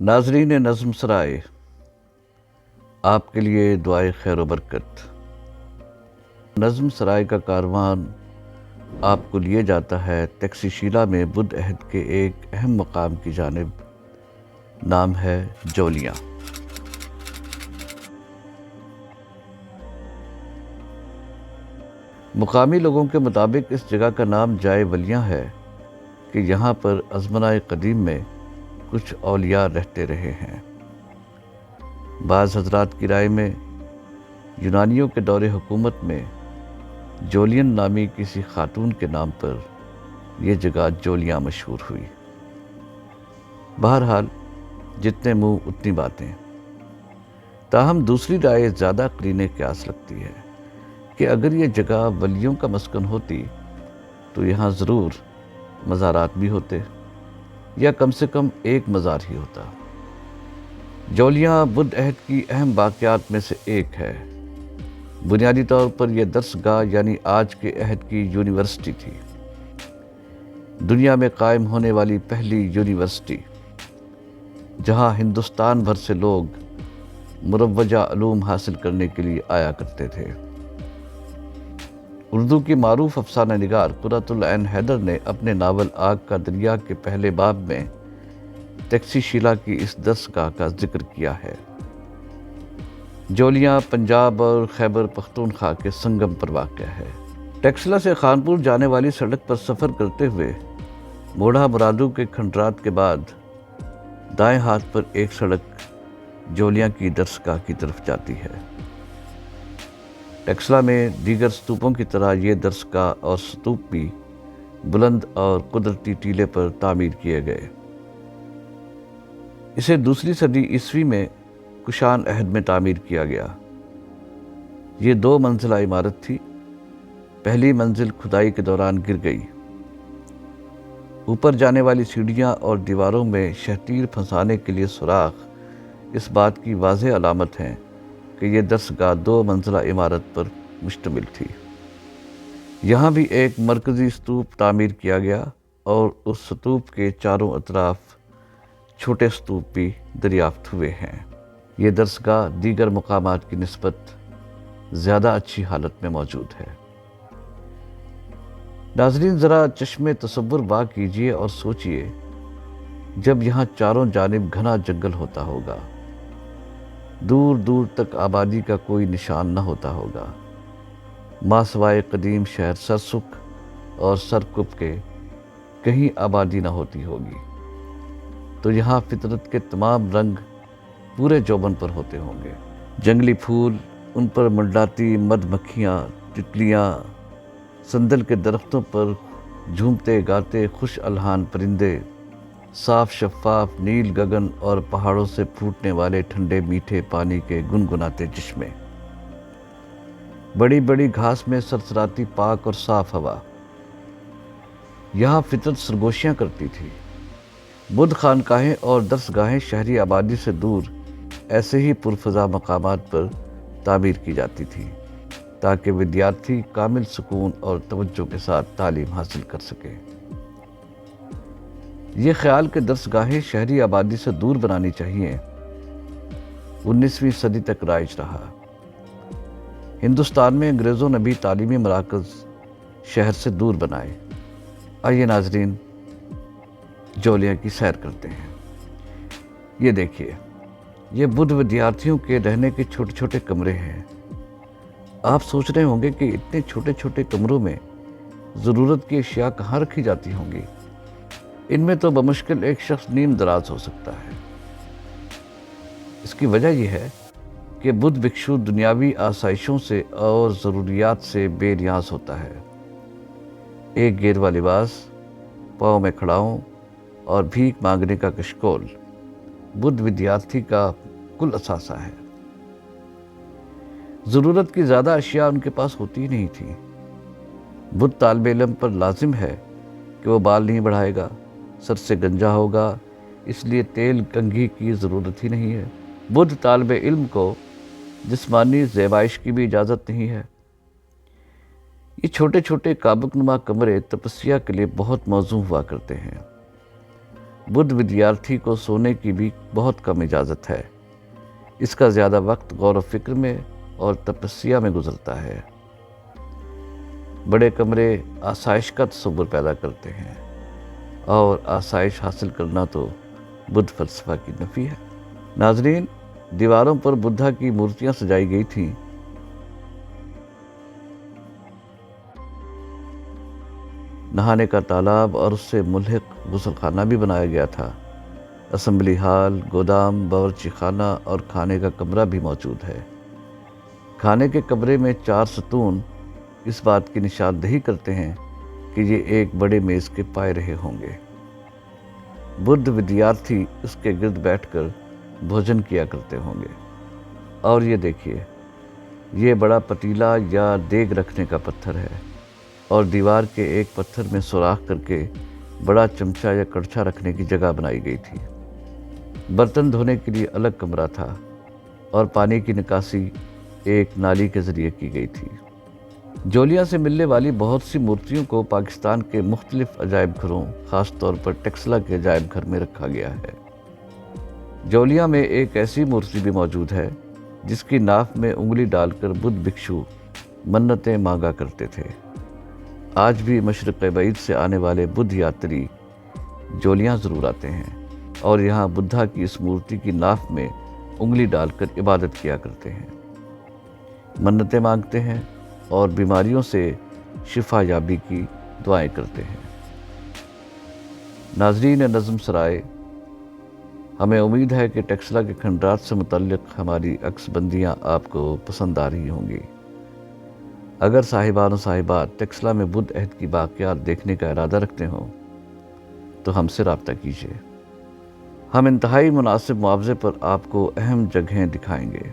ناظرین نظم سرائے، آپ کے لیے دعائے خیر و برکت۔ نظم سرائے کا کاروان آپ کو لیے جاتا ہے تکششیلا میں بدھ عہد کے ایک اہم مقام کی جانب، نام ہے جولیاں۔ مقامی لوگوں کے مطابق اس جگہ کا نام جائے ولیاں ہے کہ یہاں پر ازمنۂ قدیم میں کچھ اولیاء رہتے رہے ہیں۔ بعض حضرات کی رائے میں یونانیوں کے دور حکومت میں جولین نامی کسی خاتون کے نام پر یہ جگہ جولیاں مشہور ہوئی۔ بہرحال جتنے منہ اتنی باتیں۔ تاہم دوسری رائے زیادہ قرین قیاس لگتی ہے کہ اگر یہ جگہ ولیوں کا مسکن ہوتی تو یہاں ضرور مزارات بھی ہوتے، یا کم سے کم ایک مزار ہی ہوتا۔ جولیاں بدھ عہد کی اہم واقعات میں سے ایک ہے۔ بنیادی طور پر یہ درس گاہ یعنی آج کے عہد کی یونیورسٹی تھی، دنیا میں قائم ہونے والی پہلی یونیورسٹی، جہاں ہندوستان بھر سے لوگ مروجہ علوم حاصل کرنے کے لیے آیا کرتے تھے۔ اردو کی معروف افسانہ نگار قرۃ العین حیدر نے اپنے ناول آگ کا دریا کے پہلے باب میں تکششیلا کی اس درس گاہ کا ذکر کیا ہے۔ جولیاں پنجاب اور خیبر پختونخوا کے سنگم پر واقع ہے۔ ٹیکسلا سے خانپور جانے والی سڑک پر سفر کرتے ہوئے موڑھا مرادو کے کھنڈرات کے بعد دائیں ہاتھ پر ایک سڑک جولیاں کی درس گاہ کی طرف جاتی ہے۔ ٹیکسلا میں دیگر ستوپوں کی طرح یہ درس گاہ اور ستوپ بھی بلند اور قدرتی ٹیلے پر تعمیر کیے گئے۔ اسے دوسری صدی عیسوی میں کشان عہد میں تعمیر کیا گیا۔ یہ 2 منزلہ عمارت تھی۔ پہلی منزل کھدائی کے دوران گر گئی۔ اوپر جانے والی سیڑھیاں اور دیواروں میں شہتیر پھنسانے کے لیے سوراخ اس بات کی واضح علامت ہیں کہ یہ درس گاہ 2 منزلہ عمارت پر مشتمل تھی۔ یہاں بھی ایک مرکزی ستوپ تعمیر کیا گیا اور اس ستوپ کے چاروں اطراف چھوٹے ستوپ بھی دریافت ہوئے ہیں۔ یہ درس گاہ دیگر مقامات کی نسبت زیادہ اچھی حالت میں موجود ہے۔ ناظرین ذرا چشم تصور وا کیجئے اور سوچئے، جب یہاں چاروں جانب گھنا جنگل ہوتا ہوگا، دور دور تک آبادی کا کوئی نشان نہ ہوتا ہوگا، ماسوائے قدیم شہر سرسک اور سرکپ کے کہیں آبادی نہ ہوتی ہوگی، تو یہاں فطرت کے تمام رنگ پورے جوبن پر ہوتے ہوں گے۔ جنگلی پھول، ان پر منڈلاتی مدھ مکھیاں، تتلیاں، سندل کے درختوں پر جھومتے گاتے خوش الحان پرندے، صاف شفاف نیل گگن اور پہاڑوں سے پھوٹنے والے ٹھنڈے میٹھے پانی کے گنگناتے چشمے، بڑی بڑی گھاس میں سرسراتی پاک اور صاف ہوا۔ یہاں فطرت سرگوشیاں کرتی تھی۔ بدھ خانقاہیں اور درس گاہیں شہری آبادی سے دور ایسے ہی پرفضا مقامات پر تعمیر کی جاتی تھی تاکہ ودیارتھی کامل سکون اور توجہ کے ساتھ تعلیم حاصل کر سکے۔ یہ خیال کہ درس گاہیں شہری آبادی سے دور بنانی چاہیے 19ویں صدی تک رائج رہا۔ ہندوستان میں انگریزوں نے بھی تعلیمی مراکز شہر سے دور بنائے۔ آئیے ناظرین جولیاں کی سیر کرتے ہیں۔ یہ دیکھیے، یہ بدھ ودیارتھیوں کے رہنے کے چھوٹے چھوٹے کمرے ہیں۔ آپ سوچ رہے ہوں گے کہ اتنے چھوٹے چھوٹے کمروں میں ضرورت کی اشیاء کہاں رکھی جاتی ہوں گی؟ ان میں تو بمشکل ایک شخص نیم دراز ہو سکتا ہے۔ اس کی وجہ یہ ہے کہ بدھ بھکشو دنیاوی آسائشوں سے اور ضروریات سے بے نیاز ہوتا ہے۔ ایک گیروا لباس، پاؤں میں کھڑاؤں اور بھیک مانگنے کا کشکول بدھ ودیارتھی کا کل اثاثہ ہے۔ ضرورت کی زیادہ اشیاء ان کے پاس ہوتی ہی نہیں تھی۔ بدھ طالب علم پر لازم ہے کہ وہ بال نہیں بڑھائے گا، سر سے گنجا ہوگا، اس لیے تیل کنگھی کی ضرورت ہی نہیں ہے۔ بدھ طالب علم کو جسمانی زیبائش کی بھی اجازت نہیں ہے۔ یہ چھوٹے چھوٹے کابک نما کمرے تپسیا کے لیے بہت موزوں ہوا کرتے ہیں۔ بدھ ودیارتھی کو سونے کی بھی بہت کم اجازت ہے۔ اس کا زیادہ وقت غور و فکر میں اور تپسیا میں گزرتا ہے۔ بڑے کمرے آسائش کا تصور پیدا کرتے ہیں، اور آسائش حاصل کرنا تو بدھ فلسفہ کی نفی ہے۔ ناظرین، دیواروں پر بدھا کی مورتیاں سجائی گئی تھیں۔ نہانے کا تالاب اور اس سے ملحق غسل خانہ بھی بنایا گیا تھا۔ اسمبلی ہال، گودام، باورچی خانہ اور کھانے کا کمرہ بھی موجود ہے۔ کھانے کے کمرے میں 4 ستون اس بات کی نشاندہی کرتے ہیں کہ یہ ایک بڑے میز کے پائے رہے ہوں گے۔ بدھ ودیارتھی اس کے گرد بیٹھ کر بھوجن کیا کرتے ہوں گے۔ اور یہ دیکھیے، یہ بڑا پتیلا یا دیگ رکھنے کا پتھر ہے، اور دیوار کے ایک پتھر میں سوراخ کر کے بڑا چمچہ یا کڑچھا رکھنے کی جگہ بنائی گئی تھی۔ برتن دھونے کے لیے الگ کمرہ تھا، اور پانی کی نکاسی ایک نالی کے ذریعے کی گئی تھی۔ جولیا سے ملنے والی بہت سی مورتیوں کو پاکستان کے مختلف عجائب گھروں، خاص طور پر ٹیکسلا کے عجائب گھر میں رکھا گیا ہے۔ جولیا میں ایک ایسی مورتی بھی موجود ہے جس کی ناف میں انگلی ڈال کر بدھ بھکشو منتیں مانگا کرتے تھے۔ آج بھی مشرق بعید سے آنے والے بدھ یاتری جولیاں ضرور آتے ہیں، اور یہاں بدھا کی اس مورتی کی ناف میں انگلی ڈال کر عبادت کیا کرتے ہیں، منتیں مانگتے ہیں اور بیماریوں سے شفا یابی کی دعائیں کرتے ہیں۔ ناظرین نظم سرائے، ہمیں امید ہے کہ ٹیکسلا کے کھنڈرات سے متعلق ہماری عکس بندیاں آپ کو پسند آ رہی ہوں گی۔ اگر صاحبان و صاحبات ٹیکسلا میں بدھ عہد کی باقیات دیکھنے کا ارادہ رکھتے ہوں تو ہم سے رابطہ کیجیے۔ ہم انتہائی مناسب معاوضے پر آپ کو اہم جگہیں دکھائیں گے۔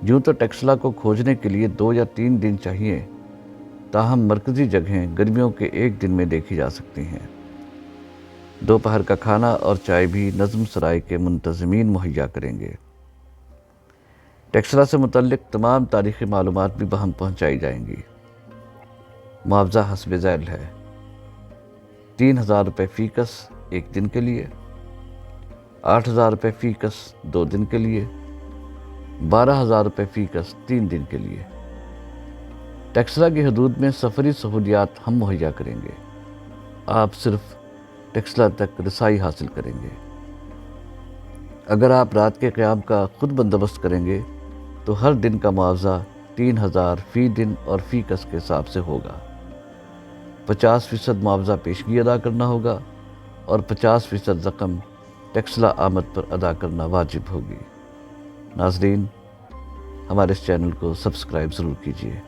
یوں تو ٹیکسلا کو کھوجنے کے لیے 2 یا 3 دن چاہیے، تاہم مرکزی جگہیں گرمیوں کے 1 دن میں دیکھی جا سکتی ہیں۔ دوپہر کا کھانا اور چائے بھی نظم سرائے کے منتظمین مہیا کریں گے۔ ٹیکسلا سے متعلق تمام تاریخی معلومات بھی بہم پہنچائی جائیں گی۔ معاوضہ حسب ذیل ہے: 3000 روپے فی کس 1 دن کے لیے، 8000 روپے فی کس 2 دن کے لیے، 12000 روپے فی کس 3 دن کے لیے۔ ٹیکسلا کی حدود میں سفری سہولیات ہم مہیا کریں گے۔ آپ صرف ٹیکسلا تک رسائی حاصل کریں گے۔ اگر آپ رات کے قیام کا خود بندوبست کریں گے تو ہر دن کا معاوضہ 3000 فی دن اور فی کس کے حساب سے ہوگا۔ 50% معاوضہ پیشگی ادا کرنا ہوگا، اور 50% رقم ٹیکسلا آمد پر ادا کرنا واجب ہوگی۔ ناظرین، ہمارے اس چینل کو سبسکرائب ضرور کیجیے۔